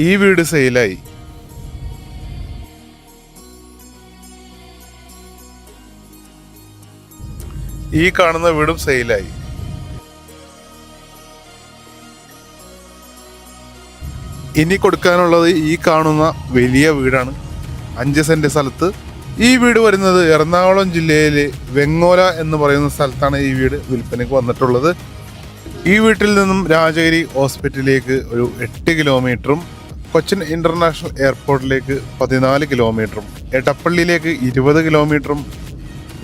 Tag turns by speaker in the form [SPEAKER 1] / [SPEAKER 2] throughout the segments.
[SPEAKER 1] ഈ വീട് സെയിലായി. ഈ കാണുന്ന വീടും സെയിലായി. ഇനി കൊടുക്കാനുള്ളത് ഈ കാണുന്ന വലിയ വീടാണ്. 5 സെന്റ് സ്ഥലത്ത്. ഈ വീട് വരുന്നത് എറണാകുളം ജില്ലയിലെ വെങ്ങോല എന്ന് പറയുന്ന സ്ഥലത്താണ് ഈ വീട് വിൽപ്പനയ്ക്ക് വന്നിട്ടുള്ളത്. ഈ വീട്ടിൽ നിന്നും രാജഗിരി ഹോസ്പിറ്റലിലേക്ക് ഒരു 8 കിലോമീറ്ററും കൊച്ചിൻ ഇന്റർനാഷണൽ എയർപോർട്ടിലേക്ക് 14 കിലോമീറ്ററും എടപ്പള്ളിയിലേക്ക് 20 കിലോമീറ്ററും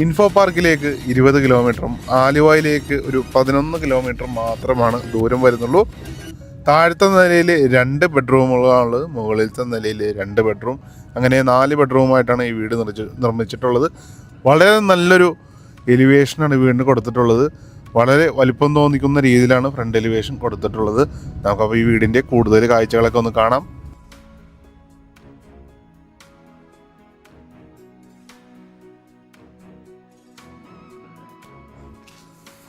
[SPEAKER 1] ഇൻഫോ പാർക്കിലേക്ക് 20 കിലോമീറ്ററും ആലുവയിലേക്ക് ഒരു 11 കിലോമീറ്റർ മാത്രമാണ് ദൂരം വരുന്നുള്ളൂ. താഴത്തെ നിലയിൽ 2 ബെഡ്റൂമുകളാണുള്ളത്, മുകളിലത്തെ നിലയിൽ 2 ബെഡ്റൂം, അങ്ങനെ 4 ബെഡ്റൂമായിട്ടാണ് ഈ വീട് നിർമ്മിച്ചിട്ടുള്ളത്. വളരെ നല്ലൊരു എലിവേഷനാണ് വീടിന് കൊടുത്തിട്ടുള്ളത്. വളരെ വലിപ്പം തോന്നിക്കുന്ന രീതിയിലാണ് ഫ്രണ്ട് എലിവേഷൻ കൊടുത്തിട്ടുള്ളത്. നമുക്കപ്പോൾ ഈ വീടിൻ്റെ കൂടുതൽ കാഴ്ചകളൊക്കെ ഒന്ന് കാണാം.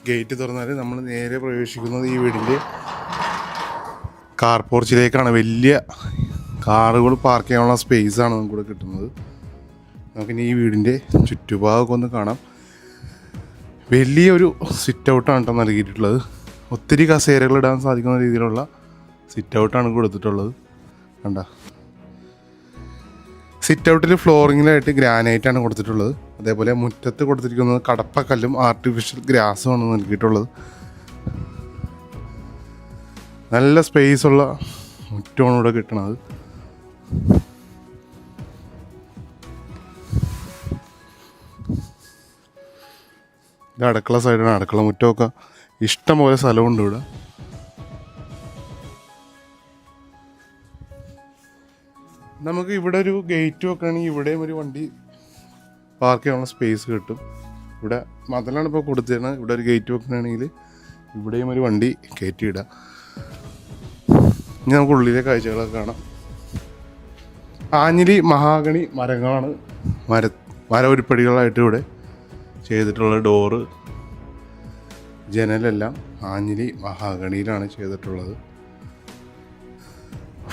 [SPEAKER 1] ഗേറ്റ് തുറന്നാൽ നമ്മൾ നേരെ പ്രവേശിക്കുന്നത് ഈ വീടിൻ്റെ കാർ പോർച്ചിലേക്കാണ്. വലിയ കാറുകൾ പാർക്ക് ചെയ്യാനുള്ള സ്പേസാണ് നമുക്കിവിടെ കിട്ടുന്നത്. നമുക്കിനി ഈ വീടിൻ്റെ ചുറ്റുഭാഗമൊക്കെ ഒന്ന് കാണാം. വലിയൊരു സിറ്റ് ഔട്ടാണ് കേട്ടോ നൽകിയിട്ടുള്ളത്. ഒത്തിരി കസേരകൾ ഇടാൻ സാധിക്കുന്ന രീതിയിലുള്ള സിറ്റ് ഔട്ടാണ് കൊടുത്തിട്ടുള്ളത്. കണ്ട സിറ്റ് ഔട്ടിൽ ഫ്ലോറിങ്ങിലായിട്ട് ഗ്രാനൈറ്റാണ് കൊടുത്തിട്ടുള്ളത്. അതേപോലെ മുറ്റത്ത് കൊടുത്തിരിക്കുന്നത് കടപ്പക്കല്ലും ആർട്ടിഫിഷ്യൽ ഗ്രാസുമാണ് നൽകിയിട്ടുള്ളത്. നല്ല സ്പേസുള്ള മുറ്റമാണ് ഇവിടെ കിട്ടണത്. ഇത് അടുക്കള സൈഡാണ്. അടുക്കള മുറ്റമൊക്കെ ഇഷ്ടംപോലെ സ്ഥലമുണ്ട് ഇവിടെ. നമുക്ക് ഇവിടെ ഒരു ഗേറ്റ് വെക്കുകയാണെങ്കിൽ ഇവിടെയും ഒരു വണ്ടി പാർക്ക് ചെയ്യാനുള്ള സ്പേസ് കിട്ടും. ഇവിടെ മതിലാണ് ഇപ്പോൾ കൊടുത്തിരുന്നത്. ഇവിടെ ഒരു ഗേറ്റ് വെക്കുകയാണെങ്കിൽ ഇവിടെയും ഒരു വണ്ടി കയറ്റിയിടാം. ഇനി നമുക്ക് ഉള്ളിലെ കാഴ്ചകളൊക്കെ കാണാം. ആഞ്ഞിലി മഹാഗണി മരങ്ങളാണ് മര ഉരുപ്പടികളായിട്ട് ഇവിടെ ചെയ്തിട്ടുള്ള ഡോറ് ജനലെല്ലാം ആഞ്ഞിലി മഹാഗണിയിലാണ് ചെയ്തിട്ടുള്ളത്.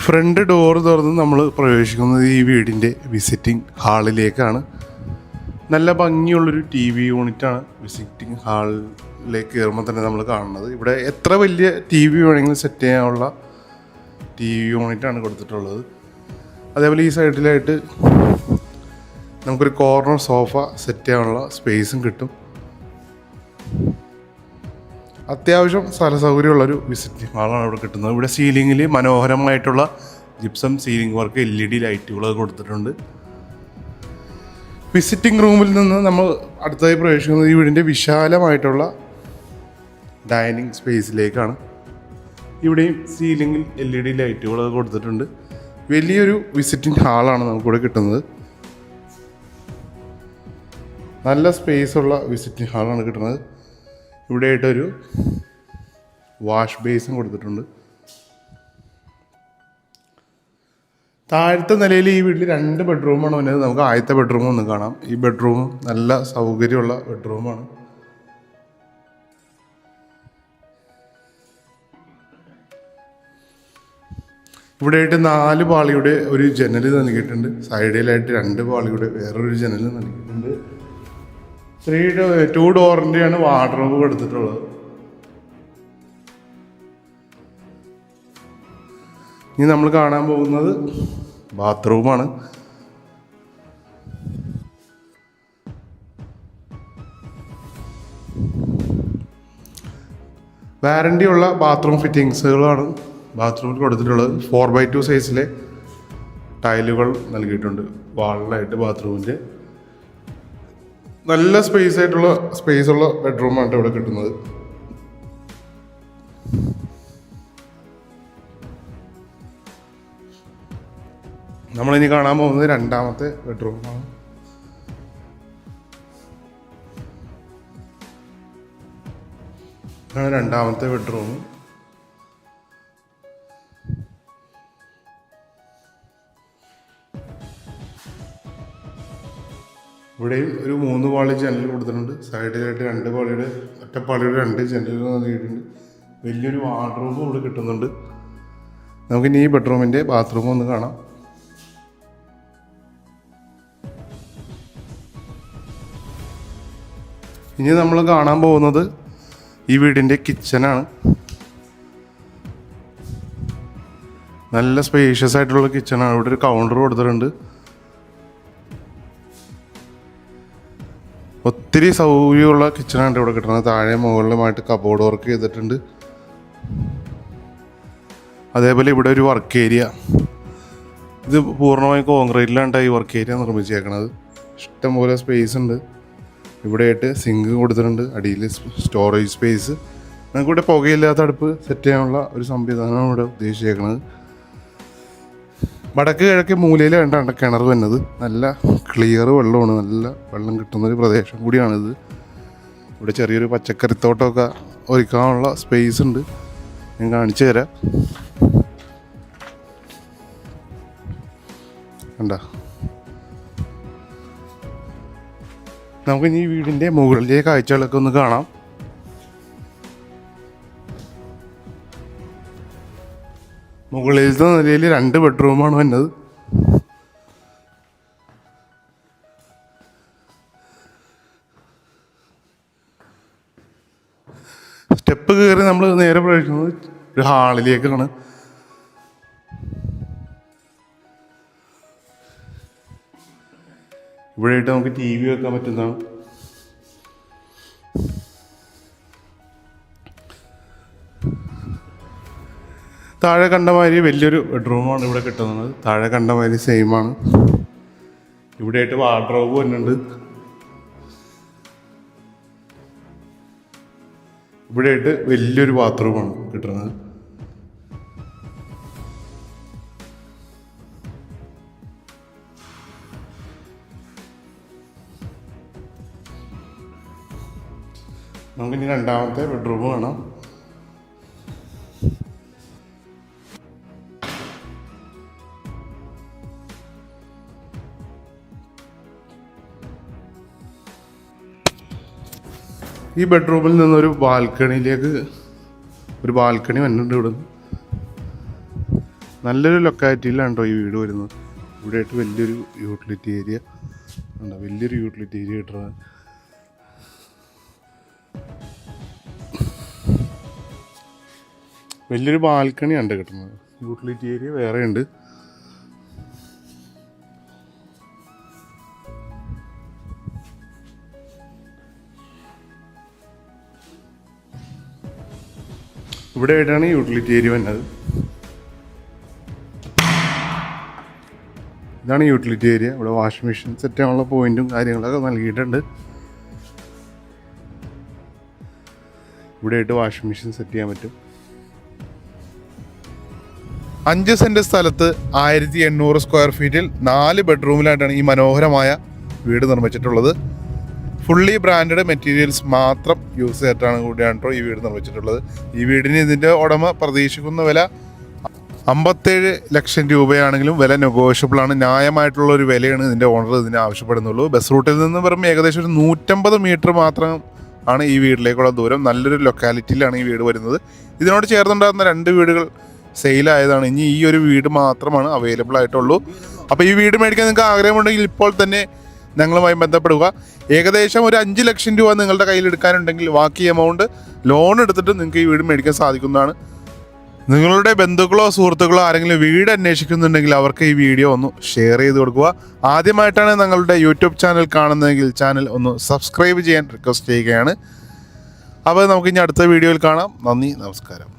[SPEAKER 1] ഫ്രണ്ട് ഡോറ് തുറന്ന് നമ്മൾ പ്രവേശിക്കുന്നത് ഈ വീടിൻ്റെ വിസിറ്റിംഗ് ഹാളിലേക്കാണ്. നല്ല ഭംഗിയുള്ളൊരു TV യൂണിറ്റാണ് വിസിറ്റിംഗ് ഹാളിലേക്ക് കയറുമ്പോൾ തന്നെ നമ്മൾ കാണുന്നത്. ഇവിടെ എത്ര വലിയ TV വേണമെങ്കിലും സെറ്റ് ചെയ്യാനുള്ള TV യൂണിറ്റാണ് കൊടുത്തിട്ടുള്ളത്. അതേപോലെ ഈ സൈഡിലായിട്ട് നമുക്കൊരു കോർണർ സോഫ സെറ്റ് ചെയ്യാനുള്ള സ്പേസും കിട്ടും. അത്യാവശ്യം സ്ഥല സൗകര്യമുള്ളൊരു വിസിറ്റിംഗ് ഹാളാണ് ഇവിടെ കിട്ടുന്നത്. ഇവിടെ സീലിങ്ങിൽ മനോഹരമായിട്ടുള്ള ജിപ്സം സീലിംഗ് വർക്ക് LED ലൈറ്റുകൾ കൊടുത്തിട്ടുണ്ട്. വിസിറ്റിംഗ് റൂമിൽ നിന്ന് നമ്മൾ അടുത്തതായി പ്രവേശിക്കുന്നത് ഈ വീടിൻ്റെ വിശാലമായിട്ടുള്ള ഡൈനിങ് സ്പേസിലേക്കാണ്. ഇവിടെയും സീലിങ്ങിൽ LED ലൈറ്റുകൾ കൊടുത്തിട്ടുണ്ട്. വലിയൊരു വിസിറ്റിംഗ് ഹാളാണ് നമുക്കിവിടെ കിട്ടുന്നത്. നല്ല സ്പേസുള്ള വിസിറ്റിംഗ് ഹാളാണ് കിട്ടുന്നത്. ഇവിടെയായിട്ടൊരു വാഷ് ബേസും കൊടുത്തിട്ടുണ്ട്. താഴത്തെ നിലയിൽ ഈ വീട്ടിൽ 2 ബെഡ്റൂമാണ് വന്നത്. നമുക്ക് ആദ്യത്തെ ബെഡ്റൂം ഒന്ന് കാണാം. ഈ ബെഡ്റൂം നല്ല സൗകര്യമുള്ള ബെഡ്റൂമാണ്. ഇവിടെയായിട്ട് 4 പാളിയുടെ ഒരു ജനൽ നൽകിയിട്ടുണ്ട്. സൈഡിലായിട്ട് 2 പാളിയുടെ വേറൊരു ജനൽ നൽകിയിട്ടുണ്ട്. 2 ഡോറിൻ്റെയാണ് വാർഡ്രോബ് കൊടുത്തിട്ടുള്ളത്. ഇനി നമ്മൾ കാണാൻ പോകുന്നത് ബാത്റൂമാണ്. വാറണ്ടി ഉള്ള ബാത്റൂം ഫിറ്റിങ്സുകളാണ് ബാത്റൂമിൽ കൊടുത്തിട്ടുള്ളത്. 4x2 സൈസിലെ ടൈലുകൾ നൽകിയിട്ടുണ്ട് വാളിലായിട്ട്. ബാത്റൂമിൻ്റെ നല്ല സ്പേസുള്ള ബെഡ്റൂമാണ് ഇവിടെ കിട്ടുന്നത്. നമ്മളിനി കാണാൻ പോകുന്നത് 2ാമത്തെ ബെഡ്റൂമാണ്. ഇതാണ് 2ാമത്തെ ബെഡ്റൂം. ഇവിടെയും ഒരു 3 പാളി ജനൽ കൊടുത്തിട്ടുണ്ട്. സൈഡിലായിട്ട് 2 പാളിയുടെ ഒറ്റപ്പാളിയുടെ 2 ജനലുകൾ നൽകിയിട്ടുണ്ട്. വലിയൊരു വാർഡ്രോബും ഇവിടെ കിട്ടുന്നുണ്ട്. നമുക്കിനി ഈ ബെഡ്റൂമിൻ്റെ ബാത്റൂം ഒന്ന് കാണാം. ഇനി നമ്മൾ കാണാൻ പോകുന്നത് ഈ വീടിൻ്റെ കിച്ചനാണ്. നല്ല സ്പേഷ്യസ് ആയിട്ടുള്ള കിച്ചണാണ്. ഇവിടെ ഒരു കൗണ്ടർ കൊടുത്തിട്ടുണ്ട്. ഒത്തിരി സൗകര്യമുള്ള കിച്ചണാണ് ഇവിടെ കിട്ടുന്നത്. താഴെ മുകളിലുമായിട്ട് കബോർഡ് വർക്ക് ചെയ്തിട്ടുണ്ട്. അതേപോലെ ഇവിടെ ഒരു വർക്ക് ഏരിയ. ഇത് പൂർണ്ണമായും കോൺക്രീറ്റിലാണ് ഈ വർക്ക് ഏരിയ നിർമ്മിച്ചേക്കണത്. ഇഷ്ടംപോലെ സ്പേസ് ഉണ്ട്. ഇവിടെയായിട്ട് സിങ്ക് കൊടുത്തിട്ടുണ്ട്. അടിയിൽ സ്റ്റോറേജ് സ്പേസ്. നമുക്കിവിടെ പുകയില്ലാത്ത അടുപ്പ് സെറ്റ് ചെയ്യാനുള്ള ഒരു സംവിധാനമാണ് ഇവിടെ ഉദ്ദേശിച്ചേക്കുന്നത്. വടക്ക് കിഴക്ക് മൂലയിൽ വേണ്ടാണ്ട് കിണർ വന്നത്. നല്ല ക്ലിയർ വെള്ളമാണ്. നല്ല വെള്ളം കിട്ടുന്നൊരു പ്രദേശം കൂടിയാണിത്. ഇവിടെ ചെറിയൊരു പച്ചക്കറിത്തോട്ടമൊക്കെ ഒരുക്കാനുള്ള സ്പേസ് ഉണ്ട്. ഞാൻ കാണിച്ചു തരാം. കണ്ട, നമുക്കിനി ഈ വീടിൻ്റെ മുകളിലെ കാഴ്ചകളൊക്കെ ഒന്ന് കാണാം. മുകളിലത്തെ നിലയിൽ 2 ബെഡ്റൂമാണ് വന്നത്. സ്റ്റെപ്പ് കയറി നമ്മൾ നേരെ പ്രവേശിക്കുന്നത് ഒരു ഹാളിലേക്കാണ്. ഇവിടെയായിട്ട് നമുക്ക് TV വെക്കാൻ പറ്റുന്നതാണ്. താഴെ കണ്ടമാതിരി വലിയൊരു ബെഡ്റൂമാണ് ഇവിടെ കിട്ടുന്നത്. താഴെ കണ്ടമാതിരി സെയിമാണ്. ഇവിടെയായിട്ട് വാർഡ്രോബ് വരുന്നുണ്ട്. ഇവിടെയായിട്ട് വലിയൊരു ബാത്റൂമാണ് കിട്ടുന്നത്. നമുക്കിനി രണ്ടാമത്തെ ബെഡ്റൂം കാണാം. ഈ ബെഡ്റൂമിൽ നിന്നൊരു ബാൽക്കണിയിലേക്ക് ഒരു ബാൽക്കണി വന്നിട്ടുണ്ട്. ഇവിടെ നല്ലൊരു ലൊക്കാലിറ്റിയിലാണ് കേട്ടോ ഈ വീട് വരുന്നത്. ഇവിടെയായിട്ട് വലിയൊരു യൂട്ടിലിറ്റി ഏരിയ ഉണ്ടോ, വലിയൊരു യൂട്ടിലിറ്റി ഏരിയ കിട്ടുന്നത്. വലിയൊരു ബാൽക്കണിയാണ് കിട്ടുന്നത്. യൂട്ടിലിറ്റി ഏരിയ വേറെ ഉണ്ട്. ഇവിടെ ആയിട്ടാണ് യൂട്ടിലിറ്റി ഏരിയ വന്നത്. ഇതാണ് യൂട്ടിലിറ്റി ഏരിയ. ഇവിടെ വാഷിംഗ് മെഷീൻ സെറ്റ് ചെയ്യാനുള്ള പോയിന്റും കാര്യങ്ങളൊക്കെ നൽകിയിട്ടുണ്ട്. ഇവിടെ ആയിട്ട് വാഷിംഗ് മെഷീൻ സെറ്റ് ചെയ്യാൻ പറ്റും. 5 സെന്റ് സ്ഥലത്ത് 1800 സ്ക്വയർ ഫീറ്റിൽ 4 ബെഡ്റൂമിലായിട്ടാണ് ഈ മനോഹരമായ വീട് നിർമ്മിച്ചിട്ടുള്ളത്. ഫുള്ളി ബ്രാൻഡഡ് മെറ്റീരിയൽസ് മാത്രം യൂസ് ചെയ്തിട്ടാണ് കൂടിയാണ് ഈ വീട് നിർമ്മിച്ചിട്ടുള്ളത്. ഈ വീടിന് ഇതിൻ്റെ ഉടമ പ്രതീക്ഷിക്കുന്ന വില 57 ലക്ഷം രൂപയാണെങ്കിലും വില നെഗോഷ്യബിളാണ്. ന്യായമായിട്ടുള്ള ഒരു വിലയാണ് ഇതിൻ്റെ ഓണർ ഇതിന് ആവശ്യപ്പെടുന്നുള്ളൂ. ബസ് റൂട്ടിൽ നിന്ന് വെറും ഏകദേശം ഒരു 150 മീറ്റർ മാത്രം ആണ് ഈ വീട്ടിലേക്കുള്ള ദൂരം. നല്ലൊരു ലൊക്കാലിറ്റിയിലാണ് ഈ വീട് വരുന്നത്. ഇതിനോട് ചേർന്നുണ്ടാകുന്ന 2 വീടുകൾ സെയിലായതാണ്. ഇനി ഈ ഒരു വീട് മാത്രമാണ് അവൈലബിൾ ആയിട്ടുള്ളൂ. അപ്പോൾ ഈ വീട് മേടിക്കാൻ നിങ്ങൾക്ക് ആഗ്രഹമുണ്ടെങ്കിൽ ഇപ്പോൾ തന്നെ ഞങ്ങളുമായി ബന്ധപ്പെടുക. ഏകദേശം ഒരു 5 ലക്ഷം രൂപ നിങ്ങളുടെ കയ്യിൽ എടുക്കാനുണ്ടെങ്കിൽ ബാക്കി എമൗണ്ട് ലോൺ എടുത്തിട്ട് നിങ്ങൾക്ക് ഈ വീട് മേടിക്കാൻ സാധിക്കുന്നതാണ്. നിങ്ങളുടെ ബന്ധുക്കളോ സുഹൃത്തുക്കളോ ആരെങ്കിലും വീട് അന്വേഷിക്കുന്നുണ്ടെങ്കിൽ അവർക്ക് ഈ വീഡിയോ ഒന്ന് ഷെയർ ചെയ്ത് കൊടുക്കുക. ആദ്യമായിട്ടാണ് ഞങ്ങളുടെ യൂട്യൂബ് ചാനൽ കാണുന്നതെങ്കിൽ ചാനൽ ഒന്ന് സബ്സ്ക്രൈബ് ചെയ്യാൻ റിക്വസ്റ്റ് ചെയ്യുകയാണ്. അപ്പോൾ നമുക്ക് ഇനി അടുത്ത വീഡിയോയിൽ കാണാം. നന്ദി, നമസ്കാരം.